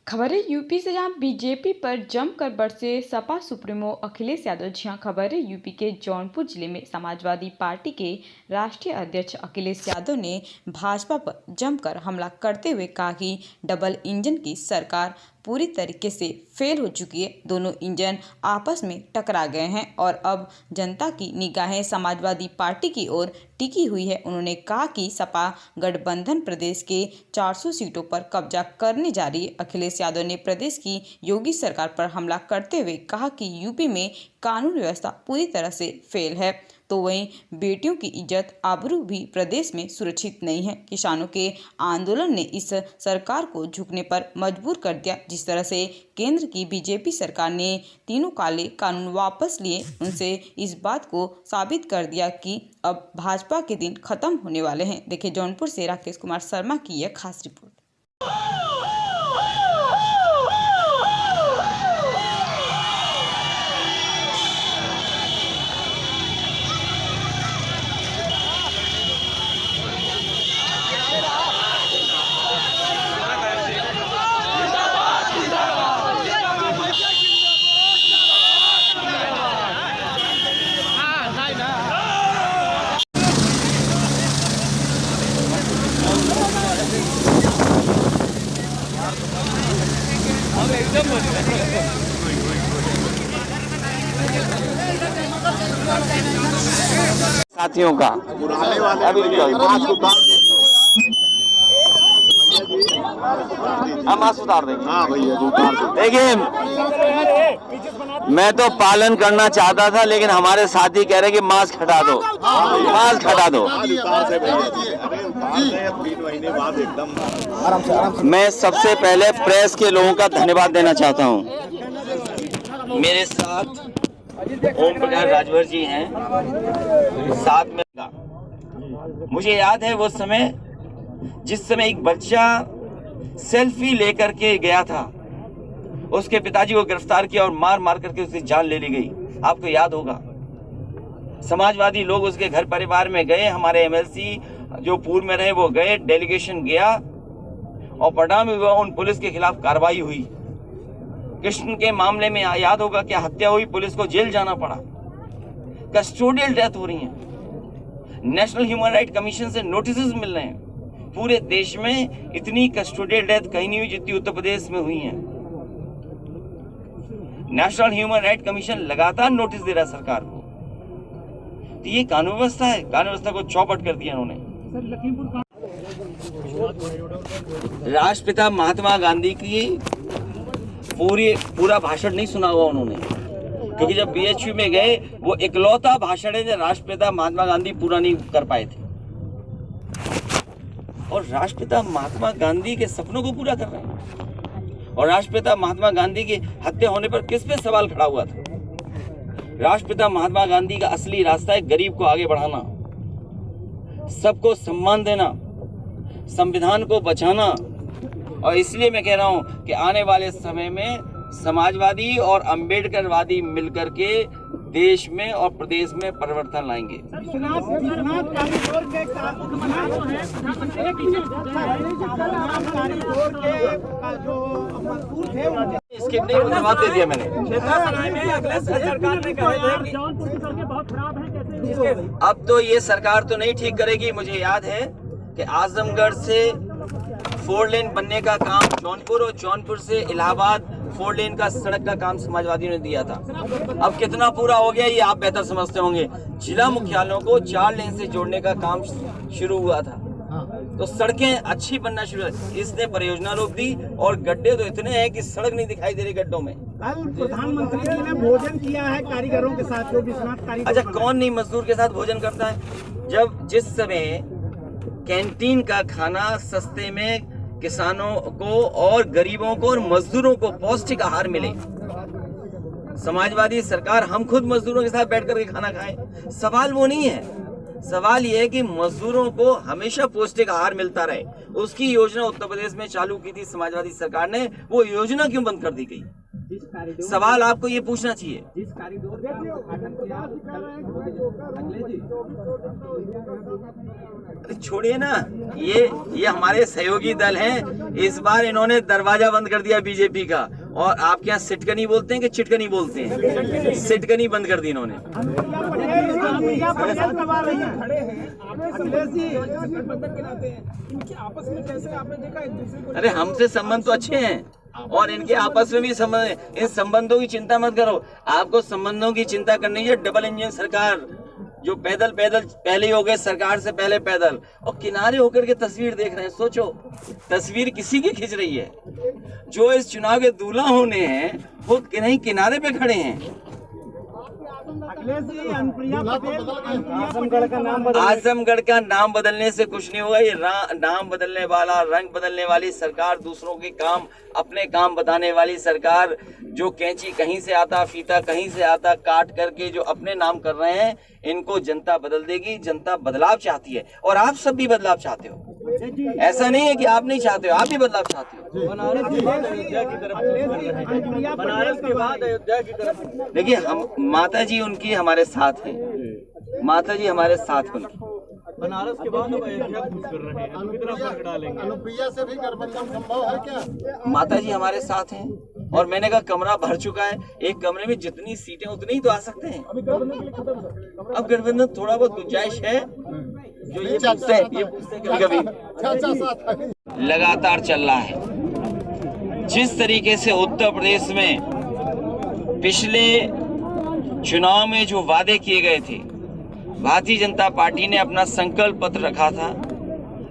खबरें यूपी से, जहां बीजेपी पर जमकर बरसे सपा सुप्रीमो अखिलेश यादव। जी हां, खबरें यूपी के जौनपुर जिले में समाजवादी पार्टी के राष्ट्रीय अध्यक्ष अखिलेश यादव ने भाजपा पर जमकर हमला करते हुए कहा कि डबल इंजन की सरकार पूरी तरीके से फेल हो चुकी है। दोनों इंजन आपस में टकरा गए हैं और अब जनता की निगाहें समाजवादी पार्टी की ओर टिकी हुई है। उन्होंने कहा कि सपा गठबंधन प्रदेश के 400 सीटों पर कब्जा करने जा रही है। अखिलेश यादव ने प्रदेश की योगी सरकार पर हमला करते हुए कहा कि यूपी में कानून व्यवस्था पूरी तरह से फेल है, तो वहीं बेटियों की इज्जत आबरू भी प्रदेश में सुरक्षित नहीं है। किसानों के आंदोलन ने इस सरकार को झुकने पर मजबूर कर दिया। जिस तरह से केंद्र की बीजेपी सरकार ने तीनों काले कानून वापस लिए, उनसे इस बात को साबित कर दिया कि अब भाजपा के दिन खत्म होने वाले हैं। देखिए जौनपुर से राकेश कुमार शर्मा की यह खास रिपोर्ट। साथियों का अभी हम मास्क उतार देंगे। हाँ भैया, देखिए मैं तो पालन करना चाहता था, लेकिन हमारे साथी कह रहे हैं कि मास्क हटा दो, मास्क हटा दो। मैं सबसे पहले प्रेस के लोगों का धन्यवाद देना चाहता हूं। मेरे साथ ओम प्रकाश राजभर जी हैं, साथ में मुझे याद है वो समय जिस समय एक बच्चा सेल्फी लेकर के गया था, उसके पिताजी को गिरफ्तार किया और मार मार करके उसकी जान ले ली गई। आपको याद होगा, समाजवादी लोग उसके घर परिवार में गए, हमारे एमएलसी जो पूर्व में रहे वो गए, डेलीगेशन गया और पटना में उन पुलिस के खिलाफ कार्रवाई हुई। कृष्ण के मामले में याद होगा क्या हत्या हुई, पुलिस को जेल जाना पड़ा, कस्टोडियल डेथ हो रही है, नेशनल ह्यूमन राइट कमीशन से नोटिस मिल रहे हैं। पूरे देश में इतनी कस्टोडियल डेथ कहीं नहीं हुई जितनी उत्तर प्रदेश में हुई है। नेशनल ह्यूमन राइट कमीशन लगातार नोटिस दे रहा है सरकार को। तो ये कानून व्यवस्था है, कानून व्यवस्था को चौपट कर दिया इन्होंने। राष्ट्रपिता महात्मा गांधी की पूरा भाषण नहीं सुना हुआ उन्होंने, क्योंकि जब बीएचयू में गए वो इकलौता भाषण है जो राष्ट्रपिता महात्मा गांधी पूरा नहीं कर पाए थे, और राष्ट्रपिता महात्मा गांधी के सपनों को पूरा कर रहे हैं। और राष्ट्रपिता महात्मा गांधी की हत्या होने पर किस पे सवाल खड़ा हुआ था? राष्ट्रपिता महात्मा गांधी का असली रास्ता है गरीब को आगे बढ़ाना, सबको सम्मान देना, संविधान को बचाना। और इसलिए मैं कह रहा हूं कि आने वाले समय में समाजवादी और अंबेडकरवादी मिलकर के देश में और प्रदेश में परिवर्तन लाएंगे। इसके लिए धन्यवाद दे दिया मैंने। अब तो ये सरकार तो नहीं ठीक करेगी। मुझे याद है कि आजमगढ़ से 4 लेन बनने का काम जौनपुर और जौनपुर से इलाहाबाद 4 लेन का सड़क का काम समाजवादियों ने दिया था। अब कितना पूरा हो गया ये आप बेहतर समझते होंगे। जिला मुख्यालयों को 4 लेन से जोड़ने का काम शुरू हुआ था, तो सड़कें अच्छी बनना शुरू हुई। इसने परियोजना रोक दी और गड्ढे तो इतने हैं कि सड़क नहीं दिखाई दे रही गड्ढों में। कल प्रधानमंत्री जी ने भोजन किया है कारीगरों के साथ, जो विश्वनाथ कारीगर। अच्छा, कौन नहीं मजदूर के साथ भोजन करता है? जब जिस समय कैंटीन का खाना सस्ते में किसानों को और गरीबों को और मजदूरों को पौष्टिक आहार मिले, समाजवादी सरकार हम खुद मजदूरों के साथ बैठ करके खाना खाएं। सवाल वो नहीं है, सवाल ये है कि मजदूरों को हमेशा पौष्टिक आहार मिलता रहे। उसकी योजना उत्तर प्रदेश में चालू की थी समाजवादी सरकार ने, वो योजना क्यों बंद कर दी गई? जिस कॉरिडोर सवाल आपको ये पूछना चाहिए। जिस कॉरिडोर का उद्घाटन किया अखिलेश जी, छोड़िए ना, ये हमारे सहयोगी दल हैं। इस बार इन्होंने दरवाजा बंद कर दिया बीजेपी का, और आपके यहाँ सिटकनी बोलते हैं कि चिटकनी बोलते हैं? सिटकनी बंद कर दी इन्होंने। अनुप्रिया पटेल करवा रही हैं, खड़े हैं अखिलेश जी गठबंधन के नाते इनके आपस में कैसे आपने देखा एक दूसरे को? अरे हमसे संबंध तो अच्छे हैं, और इनके आपस में भी संबंध है। इन संबंधों की चिंता मत करो, आपको संबंधों की चिंता करनी है। डबल इंजन सरकार जो पैदल पहले ही हो गए, सरकार से पहले पैदल, और किनारे होकर के तस्वीर देख रहे हैं। सोचो, तस्वीर किसी की खींच रही है? जो इस चुनाव के दूल्हा होने हैं वो कहीं किनारे पे खड़े हैं। अखिलेश जी, अनुप्रिया पटेल आजमगढ़ का नाम बदलने से कुछ नहीं होगा। ये नाम बदलने वाला, रंग बदलने वाली सरकार, दूसरों के काम अपने काम बताने वाली सरकार, जो कैंची कहीं से आता, फीता कहीं से आता, काट करके जो अपने नाम कर रहे हैं, इनको जनता बदल देगी। जनता बदलाव चाहती है, और आप सब भी बदलाव चाहते हो। ऐसा नहीं है कि आप नहीं चाहते हो, आप भी बदलाव चाहते हो। बनारस के बाद अयोध्या की तरफ देखिए, हम माता जी उनकी हमारे साथ हैं, माता जी हमारे साथ हैं। बनारस के बाद अयोध्या खुश कर रहे हैं, कितना फर्क डालेंगे? अनुप्रिया से भी गठबंधन संभव है क्या? माता जी हमारे साथ हैं, और मैंने कहा कमरा भर चुका है। एक कमरे में जितनी सीटें उतनी ही तो आ सकते हैं। अब गठबंधन थोड़ा बहुत गुंजाइश है। जो ये पूछते हैं कभी लगातार चल रहा है। जिस तरीके से उत्तर प्रदेश में पिछले चुनाव में जो वादे किए गए थे, भारतीय जनता पार्टी ने अपना संकल्प पत्र रखा था।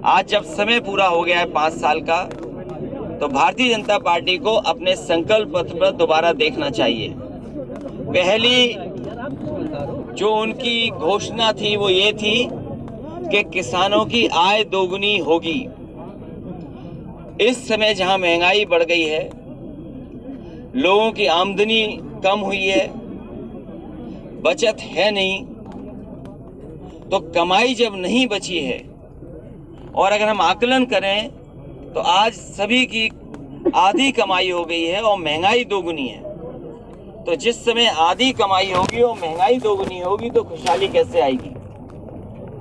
आज जब समय पूरा हो गया है 5 साल का, तो भारतीय जनता पार्टी को अपने संकल्प पत्र पर दोबारा देखना चाहिए। पहली जो उनकी घोषणा थी वो ये थी कि किसानों की आय दोगुनी होगी। इस समय जहां महंगाई बढ़ गई है, लोगों की आमदनी कम हुई है, बचत है नहीं, तो कमाई जब नहीं बची है, और अगर हम आकलन करें तो आज सभी की आधी कमाई हो गई है और महंगाई दोगुनी है। तो जिस समय आधी कमाई होगी और महंगाई दोगुनी होगी तो खुशहाली कैसे आएगी?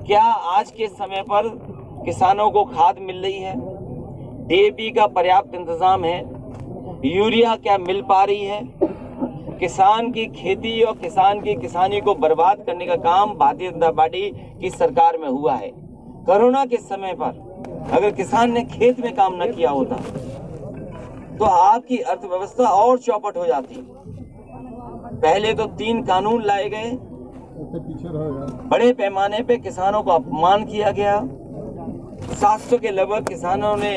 क्या आज के समय पर किसानों को खाद मिल रही है? डीएपी का पर्याप्त इंतजाम है? यूरिया क्या मिल पा रही है? किसान की खेती और किसान की किसानी को बर्बाद करने का काम भारतीय जनता पार्टी की सरकार में हुआ है। कोरोना के समय पर अगर किसान ने खेत में काम न किया होता तो आपकी अर्थव्यवस्था और चौपट हो जाती। पहले तो 3 कानून लाए गए, बड़े पैमाने पे किसानों को अपमान किया गया। 700 के लगभग किसानों ने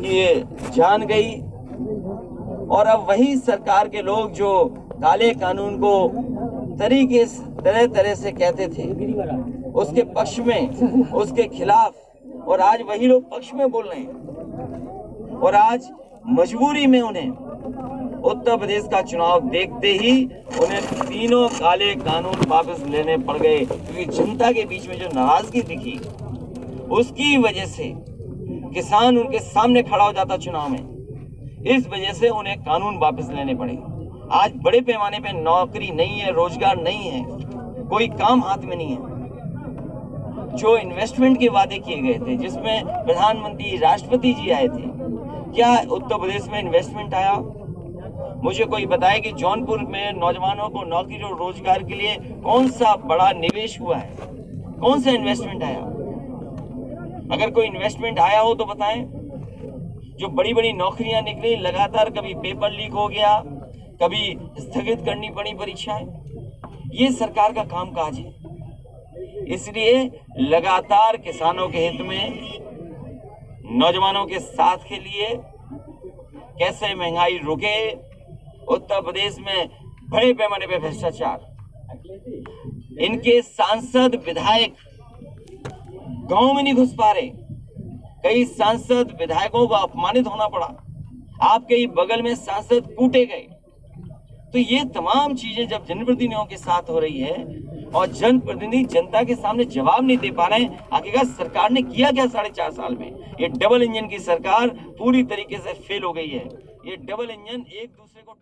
ये जान गई, और अब वही सरकार के लोग जो काले कानून को तरह तरह से कहते थे, उसके पक्ष में, उसके खिलाफ, और आज वही लोग पक्ष में बोल रहे हैं। और आज मजबूरी में उन्हें उत्तर प्रदेश का चुनाव देखते ही उन्हें तीनों काले कानून वापस लेने पड़ गए, क्योंकि जनता के बीच में जो नाराजगी दिखी उसकी वजह से किसान उनके सामने खड़ा हो जाता चुनाव में। इस वजह से उन्हें कानून वापस लेने पड़े। आज बड़े पैमाने पे नौकरी नहीं है, रोजगार नहीं है, कोई काम हाथ में नहीं है। जो इन्वेस्टमेंट के वादे किए गए थे, जिसमें प्रधानमंत्री, राष्ट्रपति जी आए थे, क्या उत्तर प्रदेश में इन्वेस्टमेंट आया? मुझे कोई बताए कि जौनपुर में नौजवानों को नौकरी और रोजगार के लिए कौन सा बड़ा निवेश हुआ है, कौन सा इन्वेस्टमेंट आया? अगर कोई इन्वेस्टमेंट आया हो तो बताएं। जो बड़ी बड़ी नौकरियां निकली, लगातार कभी पेपर लीक हो गया, कभी स्थगित करनी पड़ी परीक्षाएं। ये सरकार का कामकाज है। इसलिए लगातार किसानों के हित में, नौजवानों के साथ के लिए कैसे महंगाई रुके, उत्तर प्रदेश में बड़े पैमाने पे भ्रष्टाचार, इनके सांसद विधायक गांव में नहीं घुस पा रहे, कई सांसद विधायकों को अपमानित होना पड़ा, आपके ही बगल में सांसद कूटे गए। तो ये तमाम चीजें जब जनप्रतिनिधियों के साथ हो रही है और जनप्रतिनिधि जनता के सामने जवाब नहीं दे पा रहे हैं, आखिरकार सरकार ने किया क्या 4.5 साल में? ये डबल इंजन की सरकार पूरी तरीके से फेल हो गई है। ये डबल इंजन एक दूसरे को